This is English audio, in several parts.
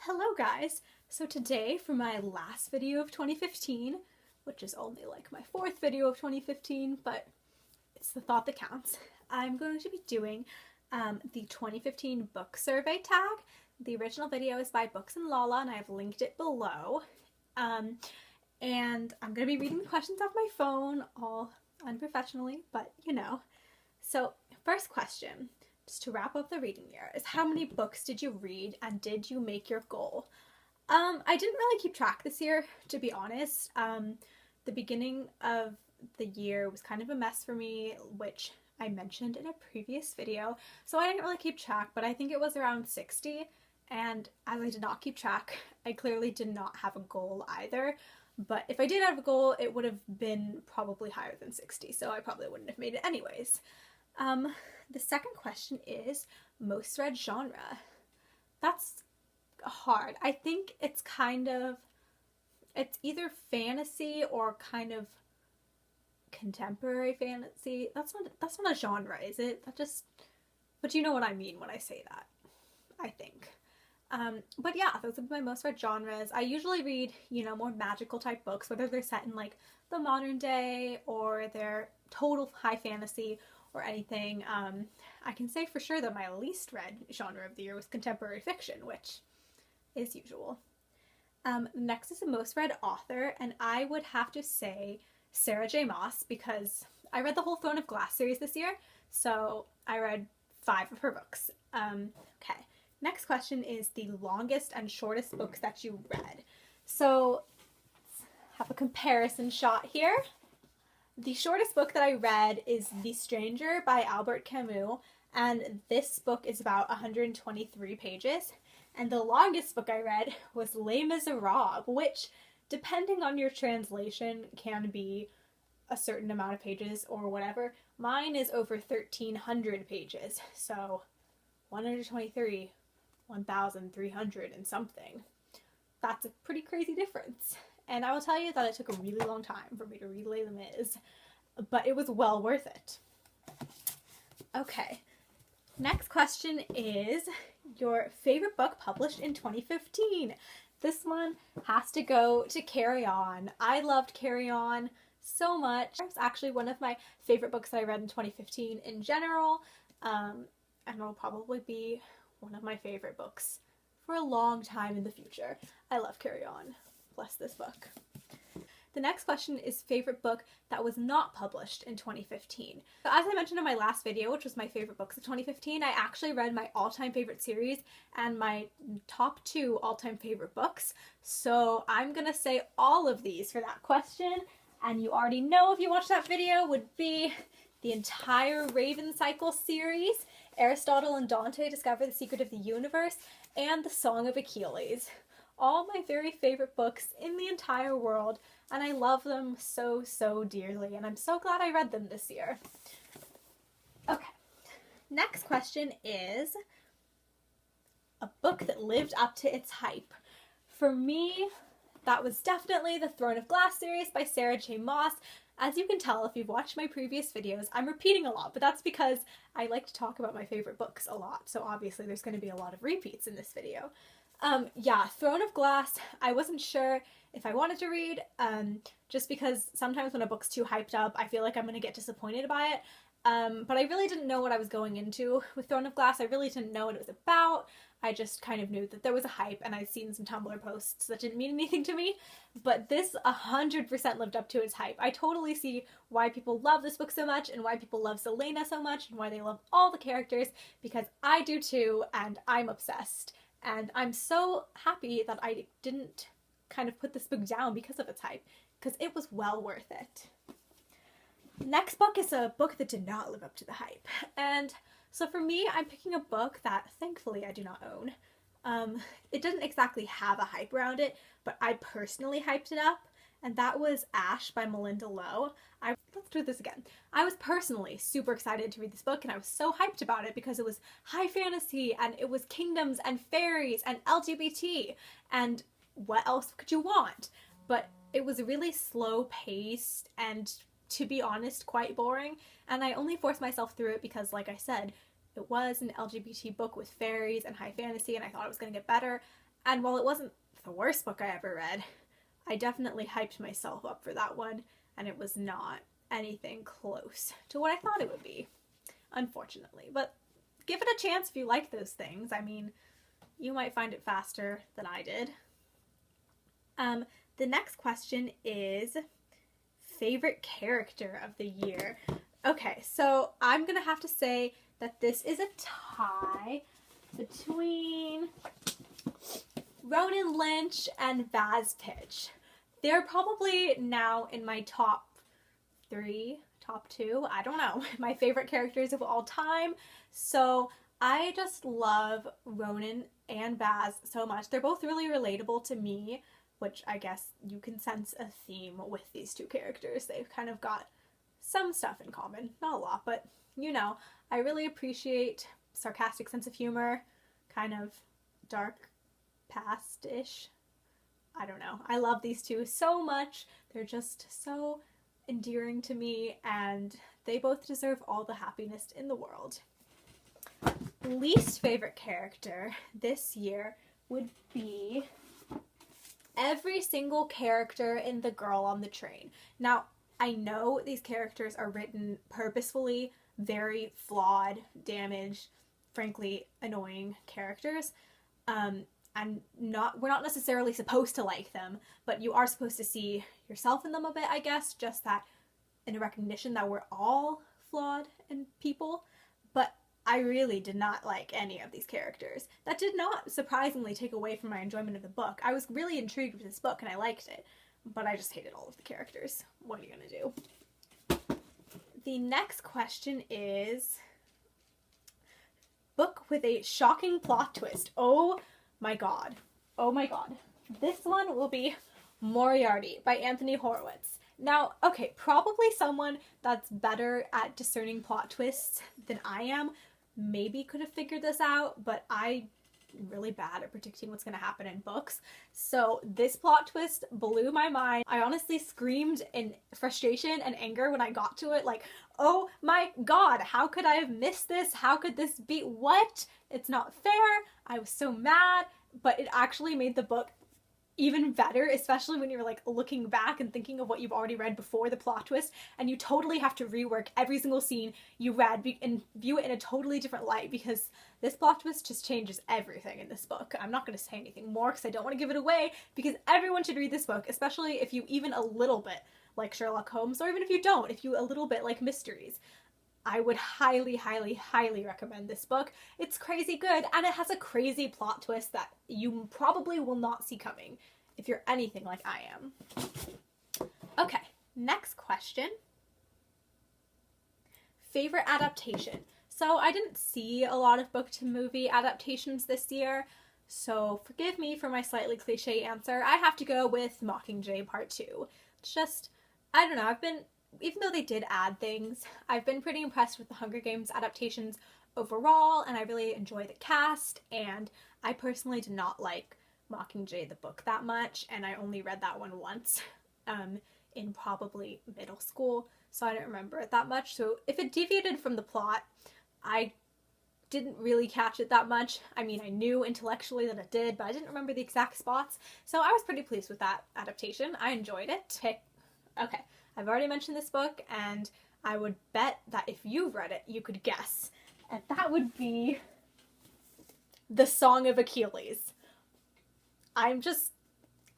Hello guys! So today for my last video of 2015, which is only like my fourth video of 2015, but it's the thought that counts, I'm going to be doing the 2015 book survey tag. The original video is by Books and Lala and I've linked it below. And I'm going to be reading the questions off my phone, all unprofessionally, but you know. So first question, just to wrap up the reading year, is how many books did you read and did you make your goal? I didn't really keep track this year, to be honest. The beginning of the year was kind of a mess for me, which I mentioned in a previous video, so I didn't really keep track, but I think it was around 60, and as I did not keep track, I clearly did not have a goal either. But if I did have a goal, it would have been probably higher than 60, so I probably wouldn't have made it anyways. The second question is most read genre. That's hard. I think it's either fantasy or kind of contemporary fantasy. That's not a genre, is it? But you know what I mean when I say that, I think. But yeah, those are my most read genres. I usually read, more magical type books, whether they're set in like the modern day or they're total high fantasy or anything. I can say for sure that my least read genre of the year was contemporary fiction, which is usual. Next is the most read author, and I would have to say Sarah J. Maas, because I read the whole Throne of Glass series this year, so I read 5 of her books. Okay. Next question is the longest and shortest books that you read. So, let's have a comparison shot here. The shortest book that I read is The Stranger by Albert Camus, and this book is about 123 pages. And the longest book I read was Les Miserables, which, depending on your translation, can be a certain amount of pages or whatever. Mine is over 1,300 pages, so 123, 1,300 and something. That's a pretty crazy difference. And I will tell you that it took a really long time for me to read Les Mis, but it was well worth it. Okay, next question is your favorite book published in 2015. This one has to go to Carry On. I loved Carry On so much. It's actually one of my favorite books that I read in 2015 in general, and it'll probably be one of my favorite books for a long time in the future. I love Carry On. Bless this book. The next question is favorite book that was not published in 2015. So as I mentioned in my last video, which was my favorite books of 2015, I actually read my all-time favorite series and my top 2 all-time favorite books. So I'm gonna say all of these for that question, and you already know if you watched that video, would be the entire Raven Cycle series, Aristotle and Dante Discover the Secret of the Universe, and The Song of Achilles. All my very favorite books in the entire world, and I love them so, so dearly, and I'm so glad I read them this year. Okay, next question is a book that lived up to its hype. For me, that was definitely the Throne of Glass series by Sarah J. Maas. As you can tell if you've watched my previous videos, I'm repeating a lot, but that's because I like to talk about my favorite books a lot, so obviously there's going to be a lot of repeats in this video. Yeah, Throne of Glass, I wasn't sure if I wanted to read, just because sometimes when a book's too hyped up, I feel like I'm going to get disappointed by it. But I really didn't know what I was going into with Throne of Glass. I really didn't know what it was about. I just kind of knew that there was a hype, and I'd seen some Tumblr posts that didn't mean anything to me. But this 100% lived up to its hype. I totally see why people love this book so much, and why people love Selena so much, and why they love all the characters, because I do too, and I'm obsessed. And I'm so happy that I didn't kind of put this book down because of its hype, because it was well worth it. Next book is a book that did not live up to the hype. And so for me, I'm picking a book that thankfully I do not own. It doesn't exactly have a hype around it, but I personally hyped it up, and that was Ash by Malinda Lo. Let's do this again. I was personally super excited to read this book, and I was so hyped about it because it was high fantasy, and it was kingdoms and fairies and LGBT, and what else could you want? But it was really slow paced and, to be honest, quite boring, and I only forced myself through it because, like I said, it was an LGBT book with fairies and high fantasy, and I thought it was going to get better, And while it wasn't the worst book I ever read, I definitely hyped myself up for that one, and it was not anything close to what I thought it would be, unfortunately. But give it a chance if you like those things. I mean, you might find it faster than I did. The next question is favorite character of the year. Okay, so I'm gonna have to say that this is a tie between Ronan Lynch and Vaz Pitch. They're probably now in my top 3, top 2, I don't know, my favorite characters of all time. So I just love Ronan and Vaz so much. They're both really relatable to me, which I guess you can sense a theme with these two characters. They've kind of got some stuff in common. Not a lot, but you know, I really appreciate sarcastic sense of humor, kind of dark past-ish. I don't know. I love these two so much. They're just so endearing to me, and they both deserve all the happiness in the world. Least favorite character this year would be every single character in The Girl on the Train. Now, I know these characters are written purposefully, very flawed, damaged, frankly annoying characters. And we're not necessarily supposed to like them, but you are supposed to see yourself in them a bit, I guess, just that in a recognition that we're all flawed and people. But I really did not like any of these characters. That did not surprisingly take away from my enjoyment of the book. I was really intrigued with this book and I liked it, but I just hated all of the characters. What are you gonna do? The next question is book with a shocking plot twist. Oh my god. Oh my god. This one will be Moriarty by Anthony Horowitz. Now, okay, probably someone that's better at discerning plot twists than I am maybe could have figured this out, but I'm really bad at predicting what's going to happen in books. So this plot twist blew my mind. I honestly screamed in frustration and anger when I got to it, like, oh my god, how could I have missed this? How could this be? What? It's not fair. I was so mad, but it actually made the book even better, especially when you're like looking back and thinking of what you've already read before the plot twist, and you totally have to rework every single scene you read and view it in a totally different light, because this plot twist just changes everything in this book. I'm not going to say anything more because I don't want to give it away, because everyone should read this book, especially if you even a little bit like Sherlock Holmes, or even if you don't, if you a little bit like mysteries. I would highly, highly, highly recommend this book. It's crazy good, and it has a crazy plot twist that you probably will not see coming if you're anything like I am. Okay, next question. Favorite adaptation. So I didn't see a lot of book to movie adaptations this year, so forgive me for my slightly cliche answer. I have to go with Mockingjay Part 2. It's just, I don't know, even though they did add things, I've been pretty impressed with the Hunger Games adaptations overall, and I really enjoy the cast, and I personally did not like Mockingjay the book that much, and I only read that one once in probably middle school, so I don't remember it that much. So if it deviated from the plot, I didn't really catch it that much. I mean, I knew intellectually that it did, but I didn't remember the exact spots, so I was pretty pleased with that adaptation. I enjoyed it. Okay. I've already mentioned this book, and I would bet that if you've read it, you could guess. And that would be The Song of Achilles. I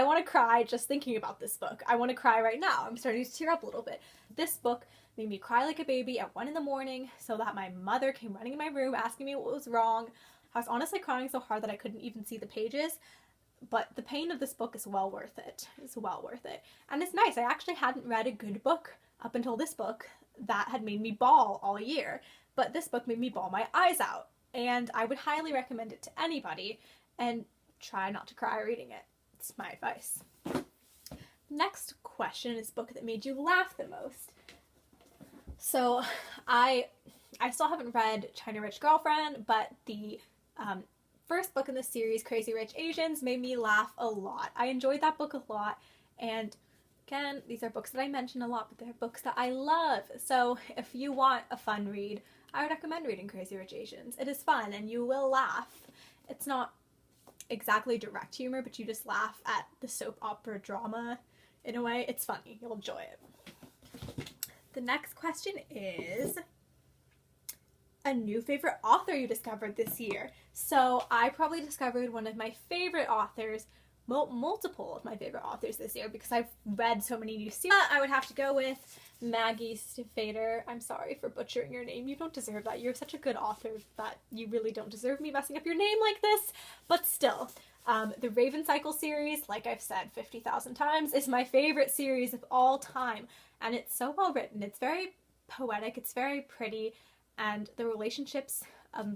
want to cry just thinking about this book. I want to cry right now. I'm starting to tear up a little bit. This book made me cry like a baby at 1 a.m. so that my mother came running in my room asking me what was wrong. I was honestly crying so hard that I couldn't even see the pages. But the pain of this book is well worth it. It's well worth it. And it's nice. I actually hadn't read a good book up until this book that had made me bawl all year. But this book made me bawl my eyes out. And I would highly recommend it to anybody. And try not to cry reading it. It's my advice. Next question is book that made you laugh the most. So I still haven't read China Rich Girlfriend, but the first book in the series, Crazy Rich Asians, made me laugh a lot. I enjoyed that book a lot, and again, these are books that I mention a lot, but they're books that I love. So if you want a fun read, I would recommend reading Crazy Rich Asians. It is fun, and you will laugh. It's not exactly direct humor, but you just laugh at the soap opera drama in a way. It's funny. You'll enjoy it. The next question is a new favorite author you discovered this year. So I probably discovered one of my favorite authors, multiple of my favorite authors this year, because I've read so many new series. I would have to go with Maggie Stiefvater. I'm sorry for butchering your name. You don't deserve that. You're such a good author that you really don't deserve me messing up your name like this. But still, the Raven Cycle series, like I've said 50,000 times, is my favorite series of all time. And it's so well written. It's very poetic. It's very pretty. And the relationships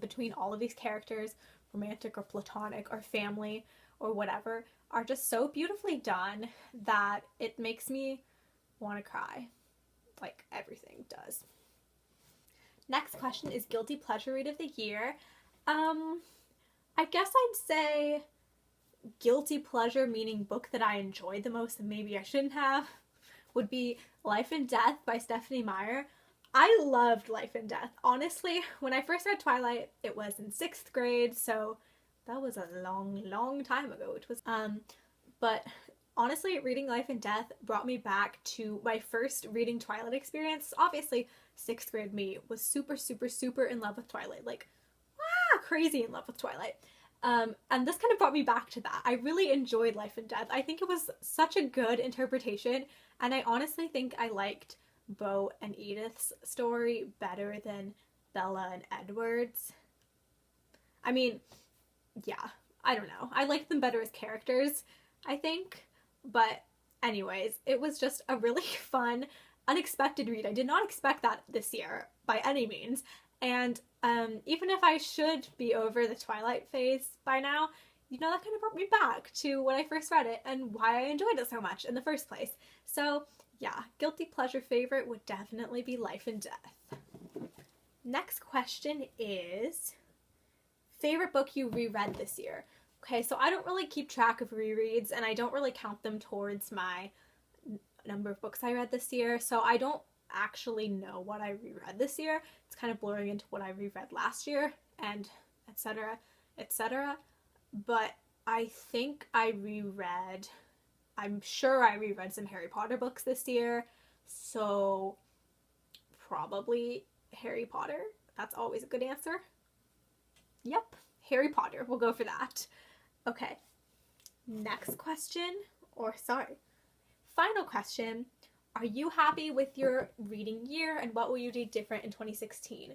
between all of these characters, romantic or platonic or family or whatever, are just so beautifully done that it makes me want to cry. Like everything does. Next question is guilty pleasure read of the year. I guess I'd say guilty pleasure, meaning book that I enjoyed the most and maybe I shouldn't have, would be Life and Death by Stephenie Meyer. I loved Life and Death. Honestly, when I first read Twilight, it was in 6th grade, so that was a long time ago. But honestly, reading Life and Death brought me back to my first reading Twilight experience. Obviously, 6th grade me was super in love with Twilight. Like, crazy in love with Twilight. And this kind of brought me back to that. I really enjoyed Life and Death. I think it was such a good interpretation, and I honestly think I liked Beau and Edith's story better than Bella and Edward's. I mean, yeah, I don't know. I liked them better as characters, I think. But anyways, it was just a really fun, unexpected read. I did not expect that this year by any means. And even if I should be over the Twilight phase by now, you know, that kind of brought me back to when I first read it and why I enjoyed it so much in the first place. So yeah, guilty pleasure favorite would definitely be Life and Death. Next question is favorite book you reread this year. Okay, so I don't really keep track of rereads and I don't really count them towards my number of books I read this year, so I don't actually know what I reread this year. It's kind of blurring into what I reread last year and etc. etc. But I think I'm sure I reread some Harry Potter books this year, so probably Harry Potter. That's always a good answer. Yep, Harry Potter. We'll go for that. Okay, next question, final question. Are you happy with your reading year and what will you do different in 2016?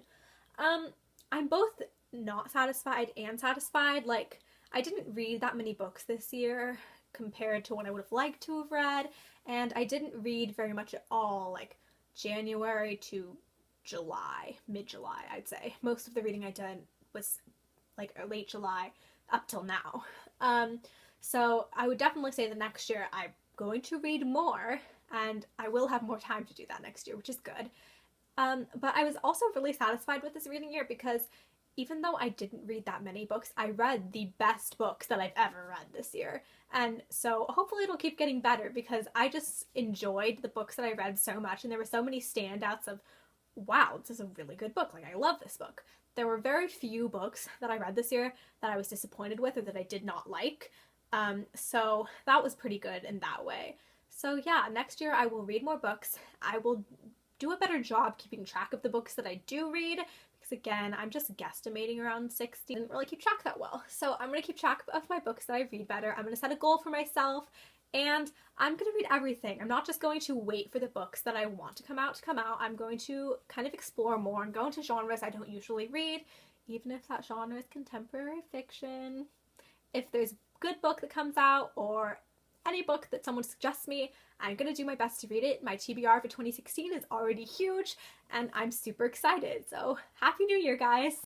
I'm both not satisfied and satisfied. Like, I didn't read that many books this year compared to what I would have liked to have read, and I didn't read very much at all, like January to July, mid-July, I'd say. Most of the reading I did was like late July up till now. So I would definitely say the next year I'm going to read more, and I will have more time to do that next year, which is good. But I was also really satisfied with this reading year because even though I didn't read that many books, I read the best books that I've ever read this year. And so hopefully it'll keep getting better because I just enjoyed the books that I read so much, and there were so many standouts of, wow, this is a really good book. Like, I love this book. There were very few books that I read this year that I was disappointed with or that I did not like. So that was pretty good in that way. So yeah, next year I will read more books. I will do a better job keeping track of the books that I do read, because again, I'm just guesstimating around 60. I didn't really keep track that well. So I'm going to keep track of my books that I read better. I'm going to set a goal for myself, and I'm going to read everything. I'm not just going to wait for the books that I want to come out. I'm going to kind of explore more and go into genres I don't usually read, even if that genre is contemporary fiction. If there's a good book that comes out or any book that someone suggests me, I'm going to do my best to read it. My TBR for 2016 is already huge, and I'm super excited. So, Happy New Year, guys!